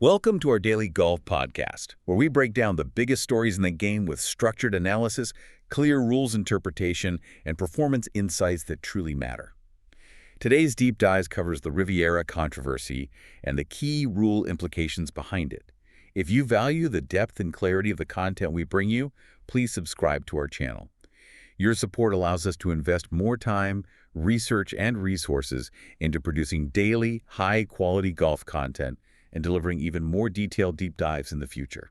Welcome to our daily golf podcast, where we break down the biggest stories in the game with structured analysis, clear rules interpretation, and performance insights that truly matter. Today's deep dive covers the Riviera controversy and the key rule implications behind it. If you value the depth and clarity of the content we bring you, please subscribe to our channel. Your support allows us to invest more time, research, and resources into producing daily, high-quality golf content and delivering even more detailed deep dives in the future.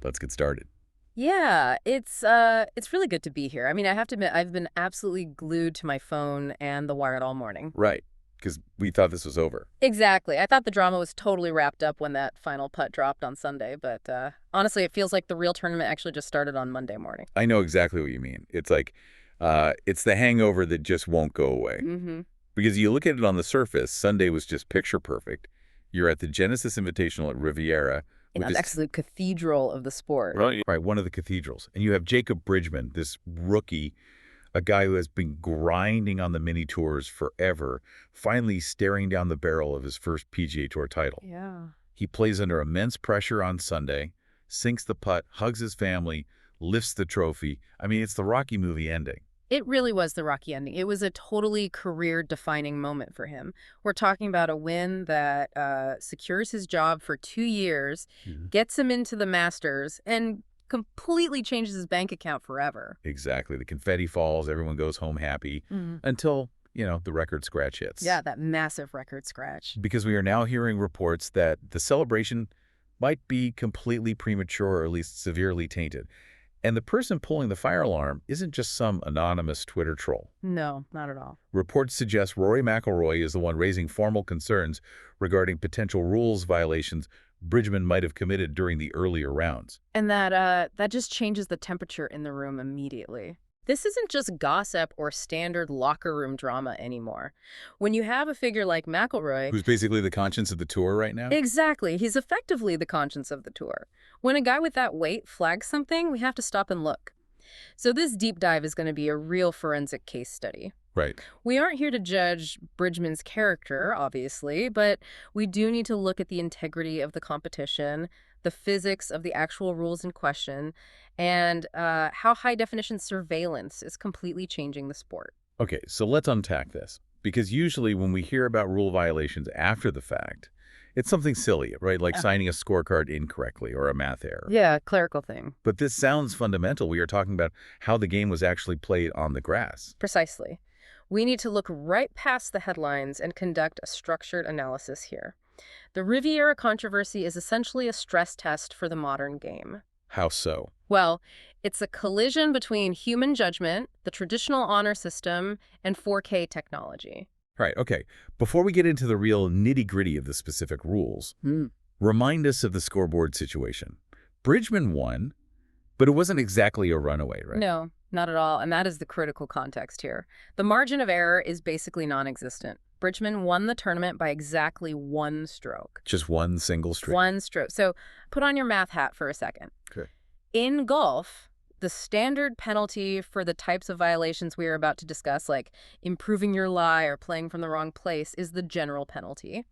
Let's get started. Yeah, it's really good to be here. I mean, I have to admit, I've been absolutely glued to my phone and the Wired all morning. Right, because we thought this was over. Exactly. I thought the drama was totally wrapped up when that final putt dropped on Sunday, but honestly, it feels like the real tournament actually just started on Monday morning. I know exactly what you mean. It's like, it's the hangover that just won't go away. Because you look at it on the surface, Sunday was just picture perfect. You're at the Genesis Invitational at Riviera. You know, the absolute cathedral of the sport. Right, one of the cathedrals. And you have Jacob Bridgeman, this rookie, a guy who has been grinding on the mini tours forever, finally staring down the barrel of his first PGA Tour title. Yeah. He plays under immense pressure on Sunday, sinks the putt, hugs his family, lifts the trophy. I mean, it's the Rocky movie ending. It really was the Rocky ending. It was a totally career-defining moment for him. We're talking about a win that secures his job for 2 years, gets him into the Masters, and completely changes his bank account forever. Exactly. The confetti falls, everyone goes home happy until, the record scratch hits. Yeah, that massive record scratch. Because we are now hearing reports that the celebration might be completely premature or at least severely tainted. And the person pulling the fire alarm isn't just some anonymous Twitter troll. No, not at all. Reports suggest Rory McIlroy is the one raising formal concerns regarding potential rules violations Bridgman might have committed during the earlier rounds. And that just changes the temperature in the room immediately. This isn't just gossip or standard locker room drama anymore. When you have a figure like McIlroy... Who's basically the conscience of the tour right now? Exactly. He's effectively the conscience of the tour. When a guy with that weight flags something, we have to stop and look. So this deep dive is going to be a real forensic case study. Right. We aren't here to judge Bridgman's character, obviously, but we do need to look at the integrity of the competition, the physics of the actual rules in question, and how high-definition surveillance is completely changing the sport. Okay, so let's unpack this. Because usually when we hear about rule violations after the fact, it's something silly, right? Like signing a scorecard incorrectly or a math error. Yeah, clerical thing. But this sounds fundamental. We are talking about how the game was actually played on the grass. Precisely. We need to look right past the headlines and conduct a structured analysis here. The Riviera controversy is essentially a stress test for the modern game. How so? Well, it's a collision between human judgment, the traditional honor system, and 4K technology. Right, okay. Before we get into the real nitty-gritty of the specific rules, remind us of the scoreboard situation. Bridgman won, but it wasn't exactly a runaway, right? No, not at all, and that is the critical context here. The margin of error is basically non-existent. Bridgman won the tournament by exactly 1 stroke. Just one single stroke? 1 stroke. So put on your math hat for a second. Okay. In golf, the standard penalty for the types of violations we are about to discuss, like improving your lie or playing from the wrong place, is the general penalty.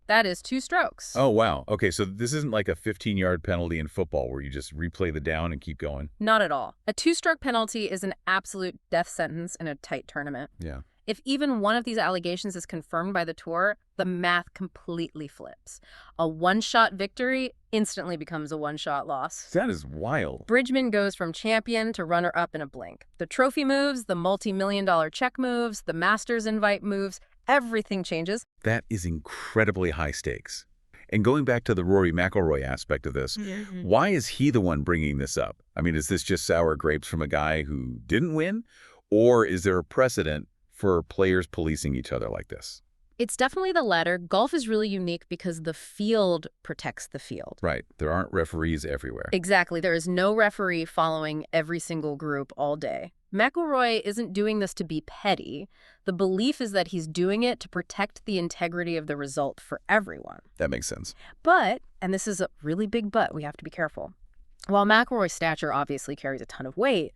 That is 2 strokes. Oh, wow. Okay, so this isn't like a 15-yard penalty in football where you just replay the down and keep going? Not at all. A 2-stroke penalty is an absolute death sentence in a tight tournament. Yeah. If even one of these allegations is confirmed by the tour, the math completely flips. A 1-shot victory instantly becomes a 1-shot loss. That is wild. Bridgman goes from champion to runner-up in a blink. The trophy moves, the multi-million-dollar check moves, the Masters invite moves, everything changes. That is incredibly high stakes. And going back to the Rory McIlroy aspect of this, why is he the one bringing this up? I mean, is this just sour grapes from a guy who didn't win? Or is there a precedent for players policing each other like this? It's definitely the latter. Golf is really unique because the field protects the field. Right. There aren't referees everywhere. Exactly. There is no referee following every single group all day. McIlroy isn't doing this to be petty. The belief is that he's doing it to protect the integrity of the result for everyone. That makes sense. But, and this is a really big but, we have to be careful. While McIlroy's stature obviously carries a ton of weight,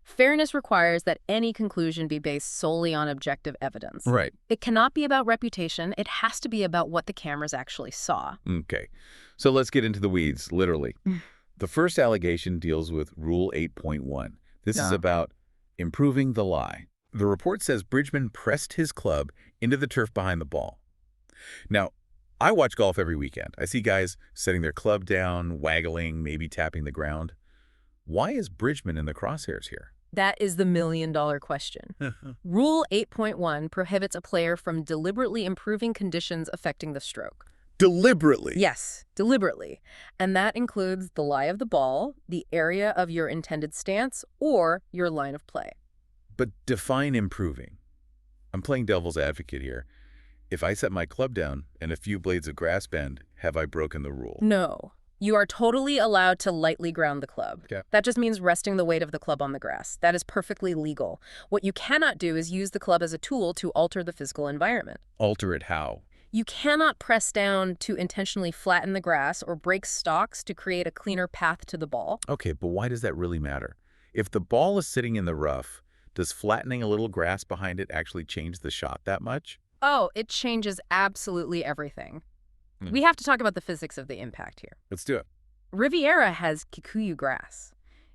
Fairness requires that any conclusion be based solely on objective evidence. Right. It cannot be about reputation. It has to be about what the cameras actually saw. Okay. So let's get into the weeds, literally. The first allegation deals with Rule 8.1. This is Yeah. about improving the lie. The report says Bridgman pressed his club into the turf behind the ball. Now, I watch golf every weekend. I see guys setting their club down, waggling, maybe tapping the ground. Why is Bridgman in the crosshairs here? That is the million-dollar question. Rule 8.1 prohibits a player from deliberately improving conditions affecting the stroke. Deliberately. Yes, deliberately. And that includes the lie of the ball, the area of your intended stance, or your line of play. But define improving. I'm playing devil's advocate here. If I set my club down and a few blades of grass bend, have I broken the rule? No. You are totally allowed to lightly ground the club. Okay. That just means resting the weight of the club on the grass. That is perfectly legal. What you cannot do is use the club as a tool to alter the physical environment. Alter it how? You cannot press down to intentionally flatten the grass or break stalks to create a cleaner path to the ball. Okay, but why does that really matter? If the ball is sitting in the rough, does flattening a little grass behind it actually change the shot that much? Oh, it changes absolutely everything. We have to talk about the physics of the impact here. Let's do it. Riviera has kikuyu grass.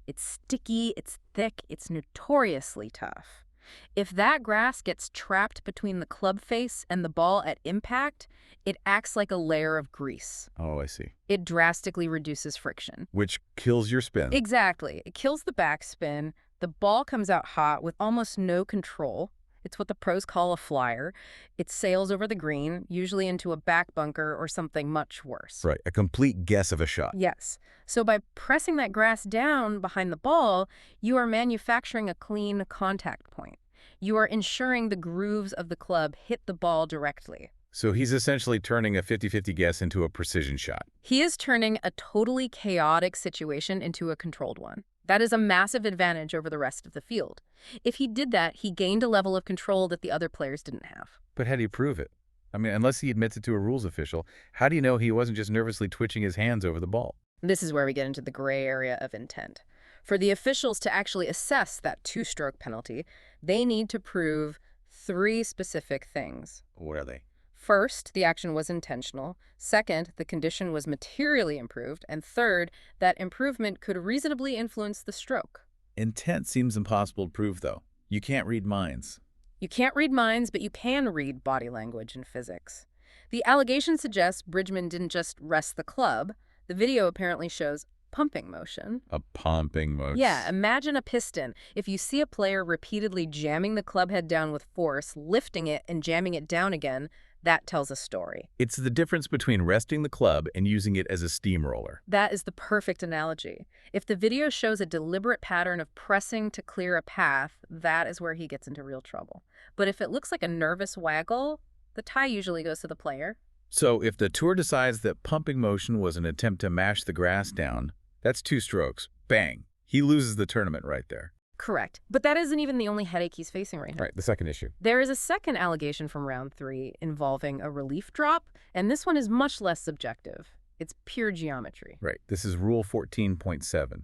It's sticky, it's thick, it's notoriously tough. If that grass gets trapped between the club face and the ball at impact, it acts like a layer of grease. Oh, I see. It drastically reduces friction. Which kills your spin. Exactly. It kills the backspin. The ball comes out hot with almost no control. It's what the pros call a flyer. It sails over the green, usually into a back bunker or something much worse. Right, a complete guess of a shot. Yes. So by pressing that grass down behind the ball, you are manufacturing a clean contact point. You are ensuring the grooves of the club hit the ball directly. So he's essentially turning a 50-50 guess into a precision shot. He is turning a totally chaotic situation into a controlled one. That is a massive advantage over the rest of the field. If he did that, he gained a level of control that the other players didn't have. But how do you prove it? I mean, unless he admits it to a rules official, how do you know he wasn't just nervously twitching his hands over the ball? This is where we get into the gray area of intent. For the officials to actually assess that two-stroke penalty, they need to prove 3 specific things. What are they? First, the action was intentional. Second, the condition was materially improved. And third, that improvement could reasonably influence the stroke. Intent seems impossible to prove, though. You can't read minds. You can't read minds, but you can read body language in physics. The allegation suggests Bridgman didn't just rest the club. The video apparently shows pumping motion. A pumping motion. Yeah, imagine a piston. If you see a player repeatedly jamming the club head down with force, lifting it and jamming it down again, that tells a story. It's the difference between resting the club and using it as a steamroller. That is the perfect analogy. If the video shows a deliberate pattern of pressing to clear a path, that is where he gets into real trouble. But if it looks like a nervous waggle, the tie usually goes to the player. So if the tour decides that pumping motion was an attempt to mash the grass down, that's 2 strokes. Bang. He loses the tournament right there. Correct. But that isn't even the only headache he's facing right now. Right, the second issue. There is a second allegation from round 3 involving a relief drop, and this one is much less subjective. It's pure geometry. Right, this is Rule 14.7,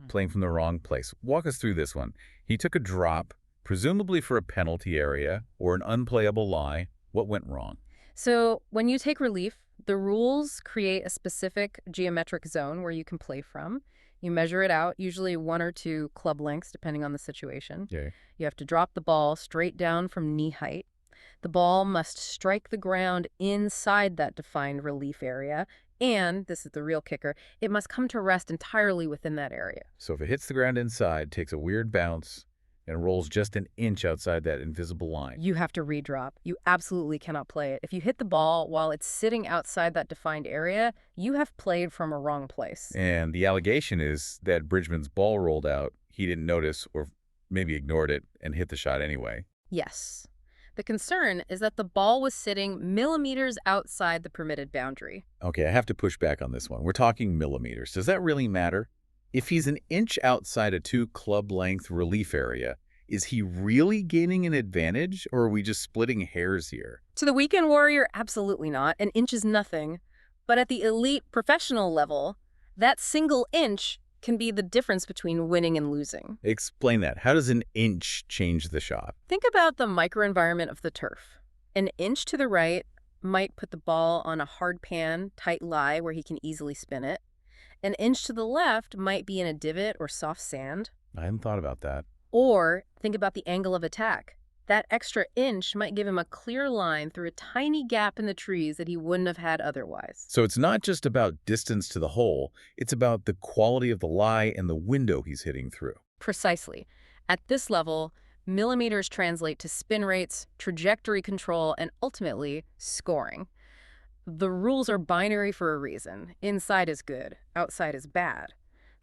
playing from the wrong place. Walk us through this one. He took a drop, presumably for a penalty area or an unplayable lie. What went wrong? So when you take relief, the rules create a specific geometric zone where you can play from. You measure it out, usually 1 or 2 club lengths, depending on the situation. Yeah. You have to drop the ball straight down from knee height. The ball must strike the ground inside that defined relief area, and, this is the real kicker, it must come to rest entirely within that area. So if it hits the ground inside, takes a weird bounce, and rolls just an inch outside that invisible line. You have to redrop. You absolutely cannot play it. If you hit the ball while it's sitting outside that defined area, you have played from a wrong place. And the allegation is that Bridgman's ball rolled out, he didn't notice or maybe ignored it and hit the shot anyway. Yes. The concern is that the ball was sitting millimeters outside the permitted boundary. Okay, I have to push back on this one. We're talking millimeters. Does that really matter? If he's an inch outside a 2 club length relief area, is he really gaining an advantage, or are we just splitting hairs here? To the weekend warrior, absolutely not. An inch is nothing. But at the elite professional level, that single inch can be the difference between winning and losing. Explain that. How does an inch change the shot? Think about the microenvironment of the turf. An inch to the right might put the ball on a hard pan, tight lie where he can easily spin it. An inch to the left might be in a divot or soft sand. I hadn't thought about that. Or think about the angle of attack. That extra inch might give him a clear line through a tiny gap in the trees that he wouldn't have had otherwise. So it's not just about distance to the hole, it's about the quality of the lie and the window he's hitting through. Precisely. At this level, millimeters translate to spin rates, trajectory control, and ultimately, scoring. The rules are binary for a reason. Inside is good, outside is bad.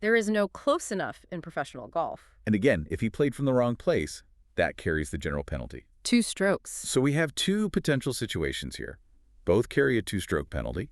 There is no close enough in professional golf. And again, if he played from the wrong place, that carries the general penalty. 2 strokes. So we have 2 potential situations here. Both carry a 2-stroke penalty.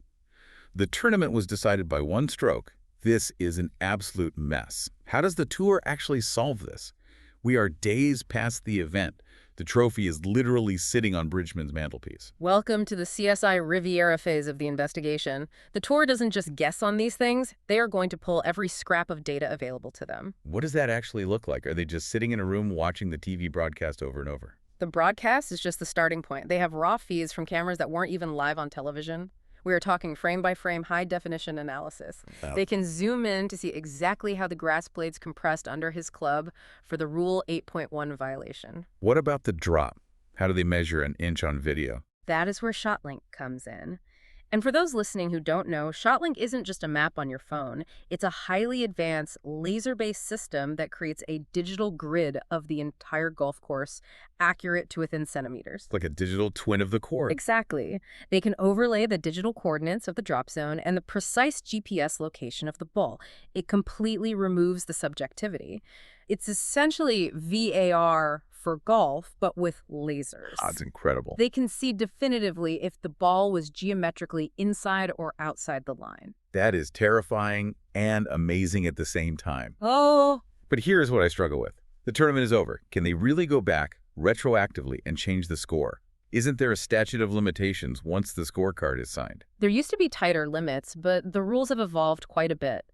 The tournament was decided by 1 stroke. This is an absolute mess. How does the tour actually solve this? We are days past the event. The trophy is literally sitting on Bridgman's mantelpiece. Welcome to the CSI Riviera phase of the investigation. The tour doesn't just guess on these things. They are going to pull every scrap of data available to them. What does that actually look like? Are they just sitting in a room watching the TV broadcast over and over? The broadcast is just the starting point. They have raw feeds from cameras that weren't even live on television. We are talking frame-by-frame, high-definition analysis. Wow. They can zoom in to see exactly how the grass blades compressed under his club for the Rule 8.1 violation. What about the drop? How do they measure an inch on video? That is where ShotLink comes in. And for those listening who don't know, ShotLink isn't just a map on your phone. It's a highly advanced laser-based system that creates a digital grid of the entire golf course, accurate to within centimeters. Like a digital twin of the court. Exactly. They can overlay the digital coordinates of the drop zone and the precise GPS location of the ball. It completely removes the subjectivity. It's essentially VAR for golf, but with lasers. That's incredible. They can see definitively if the ball was geometrically inside or outside the line. That is terrifying and amazing at the same time. Oh! But here's what I struggle with. The tournament is over. Can they really go back retroactively and change the score? Isn't there a statute of limitations once the scorecard is signed? There used to be tighter limits, but the rules have evolved quite a bit.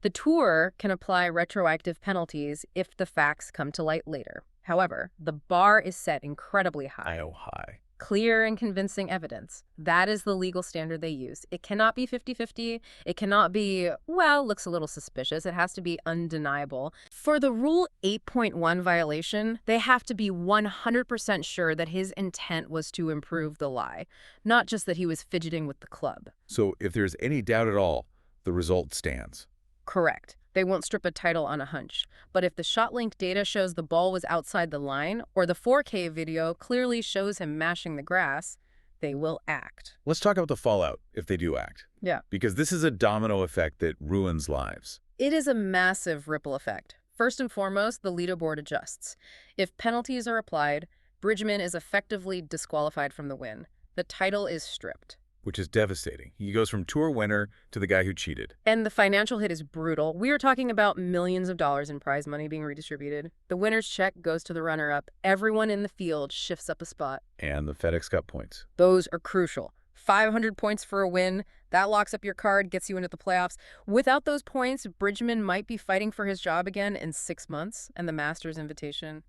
The tour can apply retroactive penalties if the facts come to light later. However, the bar is set incredibly high. Oh, high. Clear and convincing evidence. That is the legal standard they use. It cannot be 50-50. It cannot be, well, looks a little suspicious. It has to be undeniable. For the Rule 8.1 violation, they have to be 100% sure that his intent was to improve the lie, not just that he was fidgeting with the club. So if there's any doubt at all, the result stands. Correct. They won't strip a title on a hunch. But if the ShotLink data shows the ball was outside the line, or the 4K video clearly shows him mashing the grass, they will act. Let's talk about the fallout if they do act. Yeah. Because this is a domino effect that ruins lives. It is a massive ripple effect. First and foremost, the leaderboard adjusts. If penalties are applied, Bridgman is effectively disqualified from the win. The title is stripped. Which is devastating. He goes from tour winner to the guy who cheated. And the financial hit is brutal. We are talking about millions of dollars in prize money being redistributed. The winner's check goes to the runner-up. Everyone in the field shifts up a spot. And the FedEx Cup points. Those are crucial. 500 points for a win. That locks up your card, gets you into the playoffs. Without those points, Bridgman might be fighting for his job again in 6 months, and the Masters invitation,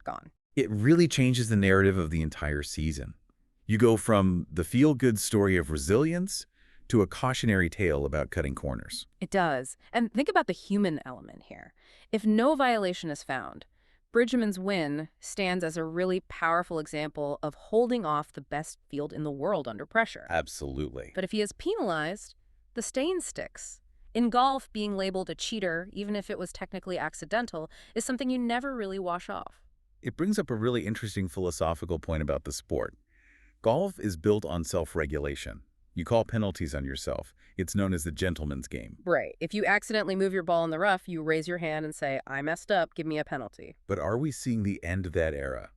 gone. It really changes the narrative of the entire season. You go from the feel-good story of resilience to a cautionary tale about cutting corners. It does. And think about the human element here. If no violation is found, Bridgman's win stands as a really powerful example of holding off the best field in the world under pressure. Absolutely. But if he is penalized, the stain sticks. In golf, being labeled a cheater, even if it was technically accidental, is something you never really wash off. It brings up a really interesting philosophical point about the sport. Golf is built on self-regulation. You call penalties on yourself. It's known as the gentleman's game. Right. If you accidentally move your ball in the rough, you raise your hand and say, I messed up, give me a penalty. But are we seeing the end of that era?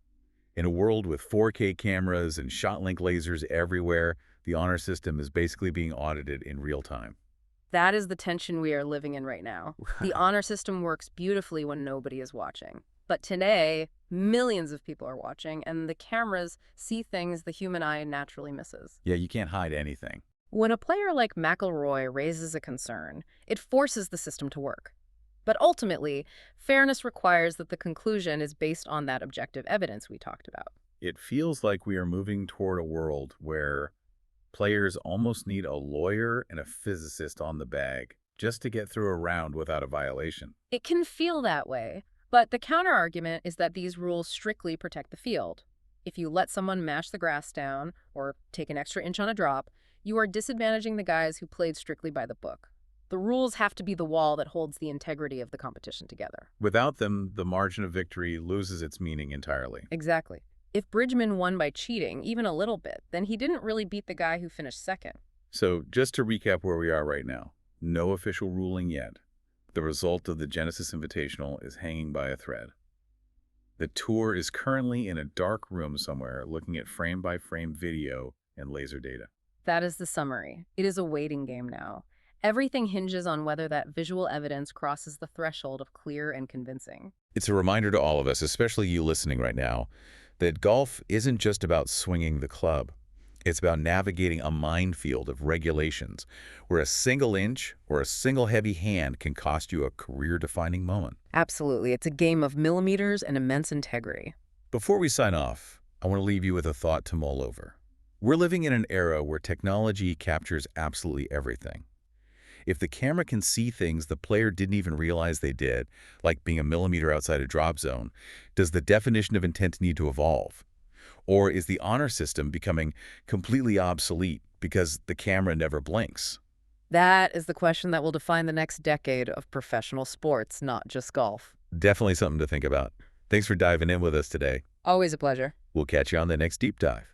In a world with 4K cameras and ShotLink lasers everywhere, the honor system is basically being audited in real time. That is the tension we are living in right now. The honor system works beautifully when nobody is watching. But today, millions of people are watching, and the cameras see things the human eye naturally misses. Yeah, you can't hide anything. When a player like McIlroy raises a concern, it forces the system to work. But ultimately, fairness requires that the conclusion is based on that objective evidence we talked about. It feels like we are moving toward a world where players almost need a lawyer and a physicist on the bag just to get through a round without a violation. It can feel that way, but the counterargument is that these rules strictly protect the field. If you let someone mash the grass down or take an extra inch on a drop, you are disadvantaging the guys who played strictly by the book. The rules have to be the wall that holds the integrity of the competition together. Without them, the margin of victory loses its meaning entirely. Exactly. If Bridgman won by cheating, even a little bit, then he didn't really beat the guy who finished second. So just to recap where we are right now, no official ruling yet. The result of the Genesis Invitational is hanging by a thread. The tour is currently in a dark room somewhere looking at frame-by-frame video and laser data. That is the summary. It is a waiting game now. Everything hinges on whether that visual evidence crosses the threshold of clear and convincing. It's a reminder to all of us, especially you listening right now, that golf isn't just about swinging the club. It's about navigating a minefield of regulations where a single inch or a single heavy hand can cost you a career-defining moment. Absolutely. It's a game of millimeters and immense integrity. Before we sign off, I want to leave you with a thought to mull over. We're living in an era where technology captures absolutely everything. If the camera can see things the player didn't even realize they did, like being a millimeter outside a drop zone, does the definition of intent need to evolve? Or is the honor system becoming completely obsolete because the camera never blinks? That is the question that will define the next decade of professional sports, not just golf. Definitely something to think about. Thanks for diving in with us today. Always a pleasure. We'll catch you on the next deep dive.